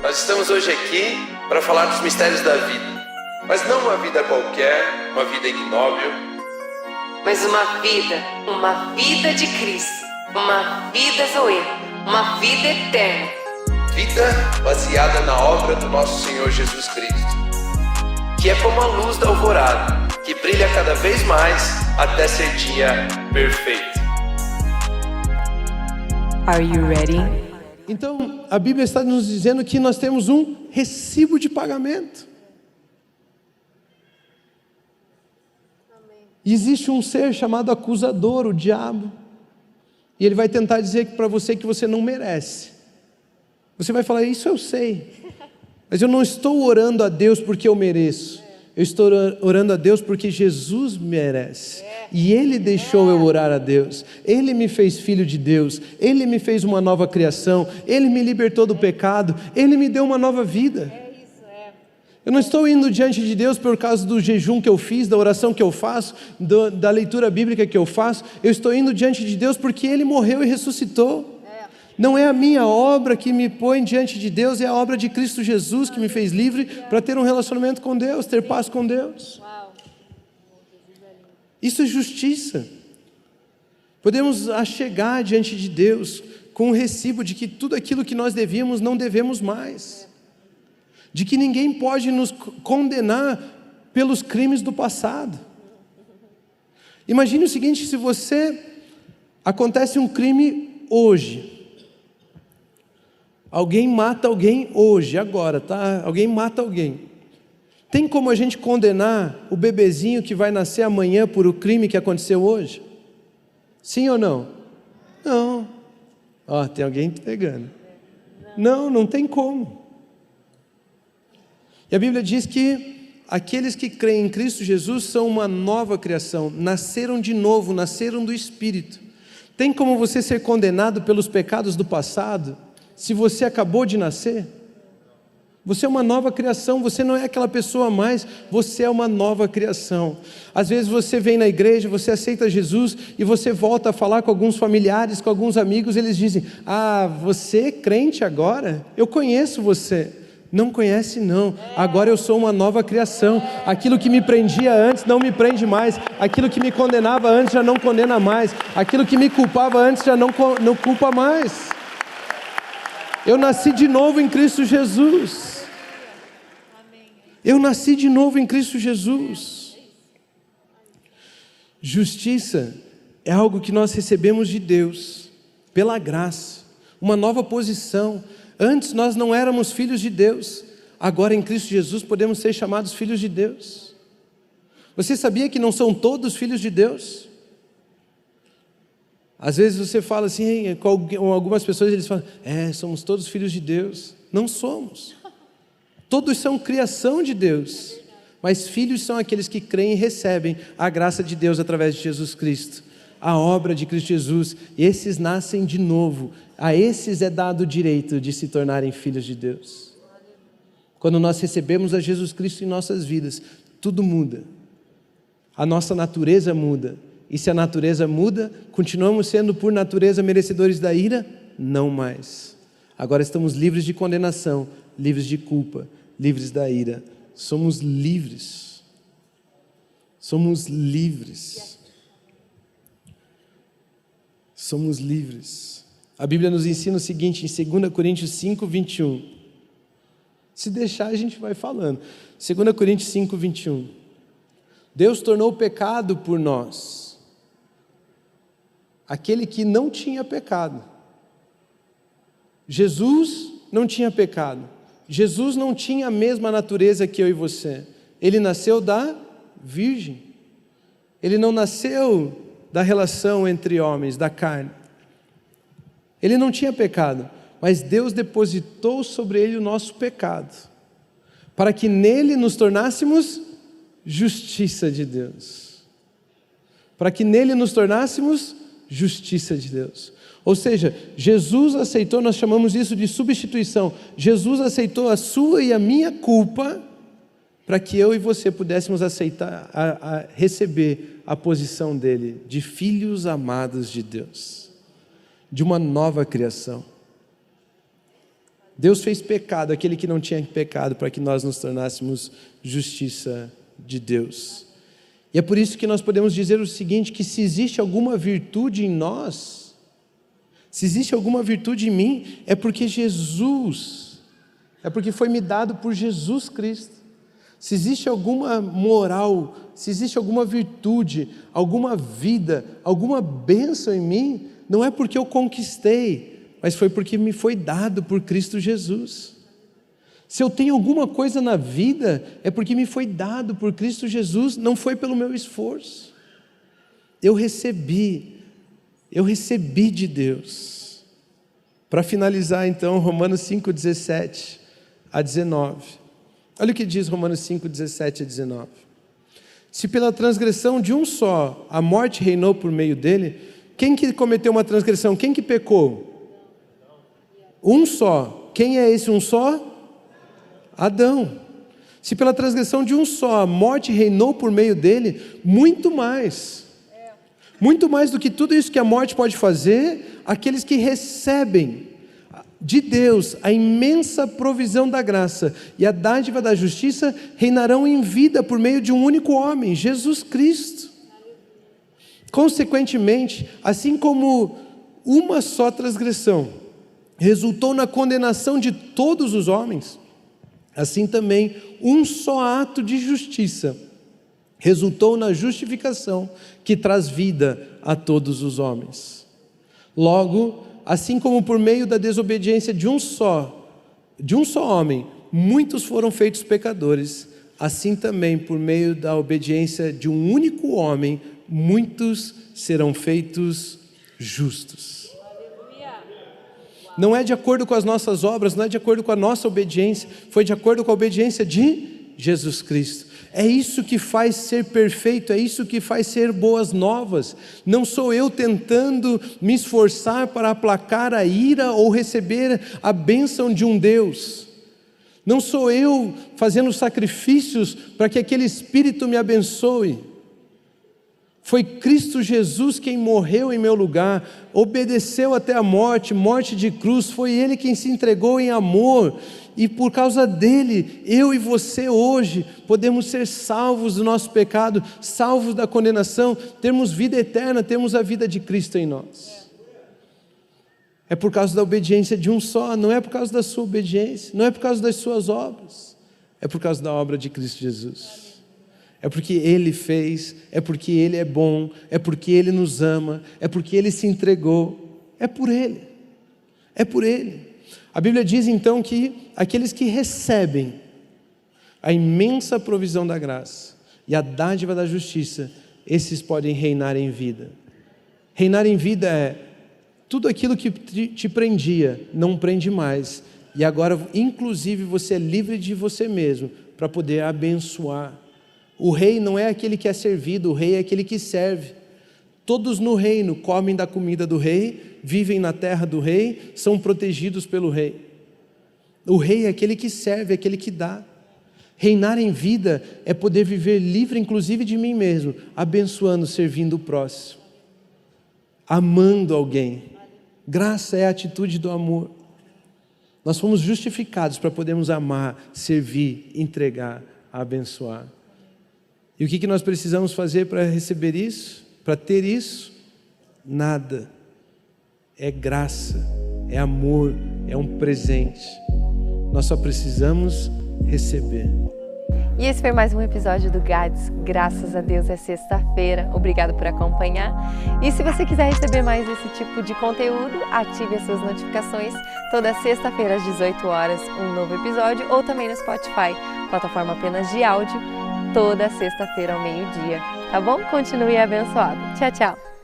Nós estamos hoje aqui para falar dos mistérios da vida, mas não uma vida qualquer, uma vida ignóbil, mas uma vida de Cristo, uma vida Zoe, uma vida eterna. Vida baseada na obra do nosso Senhor Jesus Cristo, que é como a luz da alvorada, que brilha cada vez mais até ser dia perfeito. Are you ready? Então, a Bíblia está nos dizendo que nós temos um recibo de pagamento. E existe um ser chamado acusador, o diabo. E ele vai tentar dizer para você que você não merece. Você vai falar, isso eu sei. Mas eu não estou orando a Deus porque eu mereço. Eu estou orando a Deus porque Jesus merece. E Ele deixou eu orar a Deus. Ele me fez filho de Deus. Ele me fez uma nova criação. Ele me libertou do pecado. Ele me deu uma nova vida. Eu não estou indo diante de Deus por causa do jejum que eu fiz, da oração que eu faço, da leitura bíblica que eu faço. Eu estou indo diante de Deus porque Ele morreu e ressuscitou. Não é a minha obra que me põe diante de Deus, é a obra de Cristo Jesus que me fez livre para ter um relacionamento com Deus, ter paz com Deus. Isso é justiça. Podemos chegar diante de Deus com o recibo de que tudo aquilo que nós devíamos, não devemos mais. De que ninguém pode nos condenar pelos crimes do passado. Imagine o seguinte, se acontece um crime hoje. Alguém mata alguém hoje, agora, tá? Alguém mata alguém. Tem como a gente condenar o bebezinho que vai nascer amanhã por o crime que aconteceu hoje? Sim ou não? Não. Ó, tem alguém pegando. Não tem como. E a Bíblia diz que aqueles que creem em Cristo Jesus são uma nova criação, nasceram de novo, nasceram do Espírito. Tem como você ser condenado pelos pecados do passado, se você acabou de nascer? Você é uma nova criação, você não é aquela pessoa mais, você é uma nova criação. Às vezes você vem na igreja, você aceita Jesus e você volta a falar com alguns familiares, com alguns amigos, eles dizem, você é crente agora? Eu conheço você. Não conhece não, agora eu sou uma nova criação. Aquilo que me prendia antes não me prende mais. Aquilo que me condenava antes já não condena mais. Aquilo que me culpava antes já não culpa mais. Eu nasci de novo em Cristo Jesus. Eu nasci de novo em Cristo Jesus. Justiça é algo que nós recebemos de Deus, pela graça, uma nova posição. Antes nós não éramos filhos de Deus, agora em Cristo Jesus podemos ser chamados filhos de Deus. Você sabia que não são todos filhos de Deus? Às vezes você fala assim, com algumas pessoas eles falam, somos todos filhos de Deus. Não somos. Todos são criação de Deus, mas filhos são aqueles que creem e recebem a graça de Deus através de Jesus Cristo. A obra de Cristo Jesus, esses nascem de novo, a esses é dado o direito de se tornarem filhos de Deus. Quando nós recebemos a Jesus Cristo em nossas vidas, tudo muda, a nossa natureza muda, e se a natureza muda, continuamos sendo por natureza merecedores da ira? Não mais. Agora estamos livres de condenação, livres de culpa, livres da ira, somos livres, somos livres. Somos livres. A Bíblia nos ensina o seguinte, em 2 Coríntios 5, 21. Se deixar, a gente vai falando. 2 Coríntios 5, 21. Deus tornou pecado por nós aquele que não tinha pecado. Jesus não tinha pecado. Jesus não tinha a mesma natureza que eu e você. Ele nasceu da virgem. Ele não nasceu da relação entre homens, da carne. Ele não tinha pecado, mas Deus depositou sobre ele o nosso pecado, para que nele nos tornássemos justiça de Deus. Para que nele nos tornássemos justiça de Deus. Ou seja, Jesus aceitou, nós chamamos isso de substituição. Jesus aceitou a sua e a minha culpa, para que eu e você pudéssemos aceitar, receber a posição dele, de filhos amados de Deus, de uma nova criação. Deus fez pecado, aquele que não tinha pecado, para que nós nos tornássemos justiça de Deus. E é por isso que nós podemos dizer o seguinte, que se existe alguma virtude em nós, se existe alguma virtude em mim, é porque foi me dado por Jesus Cristo. Se existe alguma moral, se existe alguma virtude, alguma vida, alguma bênção em mim, não é porque eu conquistei, mas foi porque me foi dado por Cristo Jesus. Se eu tenho alguma coisa na vida, é porque me foi dado por Cristo Jesus, não foi pelo meu esforço. Eu recebi de Deus. Para finalizar então, Romanos 5, 17 a 19. Olha o que diz Romanos 5, 17 a 19. Se pela transgressão de um só a morte reinou por meio dele, quem que cometeu uma transgressão? Quem que pecou? Um só. Quem é esse um só? Adão. Se pela transgressão de um só a morte reinou por meio dele, muito mais do que tudo isso que a morte pode fazer, aqueles que recebem de Deus a imensa provisão da graça e a dádiva da justiça reinarão em vida por meio de um único homem, Jesus Cristo. Consequentemente, assim como uma só transgressão resultou na condenação de todos os homens, assim também um só ato de justiça resultou na justificação que traz vida a todos os homens. Logo, assim como por meio da desobediência de um só homem, muitos foram feitos pecadores, assim também por meio da obediência de um único homem, muitos serão feitos justos. Não é de acordo com as nossas obras, não é de acordo com a nossa obediência, foi de acordo com a obediência de Jesus Cristo. É isso que faz ser perfeito, é isso que faz ser boas novas. Não sou eu tentando me esforçar para aplacar a ira ou receber a bênção de um Deus. Não sou eu fazendo sacrifícios para que aquele Espírito me abençoe. Foi Cristo Jesus quem morreu em meu lugar, obedeceu até a morte de cruz, foi Ele quem se entregou em amor, e por causa dele, eu e você hoje, podemos ser salvos do nosso pecado, salvos da condenação, termos vida eterna, temos a vida de Cristo em nós. É por causa da obediência de um só, não é por causa da sua obediência, não é por causa das suas obras, é por causa da obra de Cristo Jesus. É porque Ele fez, é porque Ele é bom, é porque Ele nos ama, é porque Ele se entregou, é por Ele, é por Ele. A Bíblia diz então que aqueles que recebem a imensa provisão da graça e a dádiva da justiça, esses podem reinar em vida. Reinar em vida é tudo aquilo que te prendia, não prende mais, e agora inclusive você é livre de você mesmo, para poder abençoar. O rei não é aquele que é servido, o rei é aquele que serve. Todos no reino comem da comida do rei, vivem na terra do rei, são protegidos pelo rei. O rei é aquele que serve, é aquele que dá. Reinar em vida é poder viver livre, inclusive de mim mesmo, abençoando, servindo o próximo, amando alguém. Graça é a atitude do amor. Nós fomos justificados para podermos amar, servir, entregar, abençoar. E o que nós precisamos fazer para receber isso? Para ter isso? Nada. É graça, é amor, é um presente. Nós só precisamos receber. E esse foi mais um episódio do GADS. Graças a Deus é sexta-feira. Obrigado por acompanhar. E se você quiser receber mais esse tipo de conteúdo, ative as suas notificações. Toda sexta-feira às 18 horas, um novo episódio. Ou também no Spotify, plataforma apenas de áudio. Toda sexta-feira ao meio-dia. Tá bom? Continue abençoado. Tchau, tchau.